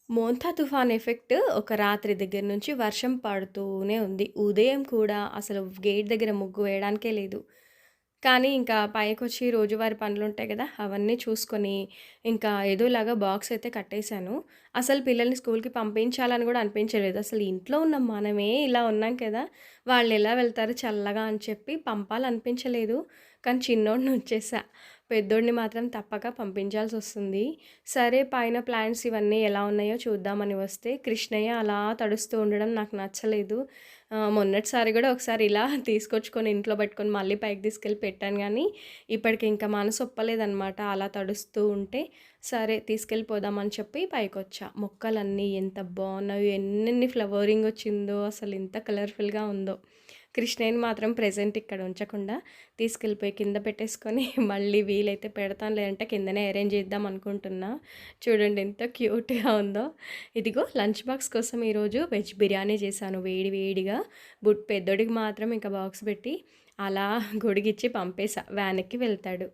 మోంతా తుఫాన్ ఎఫెక్ట్ ఒక రాత్రి దగ్గర నుంచి వర్షం పడుతూనే ఉంది. ఉదయం కూడా అసలు గేట్ దగ్గర ముగ్గు వేయడానికే లేదు. కానీ ఇంకా పైకొచ్చి రోజువారీ పనులుంటాయి గదా! అవన్నీ చూసుకొని, ఇంకా ఏదోలాగా బాక్స్ అయితే కట్టేశాను. అసలు పిల్లల్ని స్కూల్‌కి పంపించాలని గూడా అనిపించలేదు. అసలు ఇంట్లో ఉన్న మనమే ఇలా ఉన్నాం కదా! వాళ్ళెలా వెళ్తారు చల్లగా అని చెప్పి పంపాలనిపించలేదు. కానీ చిన్నోడిని ఉంచేసా. పెద్దోడిని మాత్రం తప్పక పంపించాల్సొస్తుంది. సరే పైన ప్లాంట్స్ ఇవన్నీ ఎలా ఉన్నాయో చూద్దామని వస్తే, కృష్ణయ్య అలా తడుస్తూ ఉండడం నాకు నచ్చలేదు. మొన్నటిసారి గూడా ఒకసారి ఇలా తీసుకొచ్చుకొని ఇంట్లో పెట్టుకొని మళ్ళీ పైకి తీసుకెళ్ళి పెట్టాను గానీ, ఇప్పటికి ఇంకా మనసు ఒప్పలేదనమాట అలా తడుస్తూ ఉంటే. సరే తీసుకెళ్ళిపోదామని చెప్పి పైకొచ్చా. మొక్కలన్నీ ఎంత బావున్నాయో, ఎన్నెన్ని ఫ్లవరింగ్ వచ్చిందో, అసలు ఎంత కలర్‌ఫుల్‌గా ఉందో. కృష్ణయ్యని మాత్రం ప్రెజెంట్ ఇక్కడ ఉంచకుండా తీసుకెళ్ళిపోయి కింద పెట్టేసుకొని మళ్ళీ వీలైతే పెడతాను, లేదంటే కిందనే అరేంజ్ చేద్దాం అనుకుంటున్నా. చూడండి ఎంత క్యూట్‌గా ఉందో. ఇదిగో లంచ్ బాక్స్ కోసం ఈరోజు వెజ్ బిర్యానీ చేశాను వేడి వేడిగా. పెద్దోడికి మాత్రం ఇంకా బాక్స్ పెట్టి అలా గొడుగిచ్చి పంపేసా. వ్యాన్ ఎక్కి వెళ్తాడు.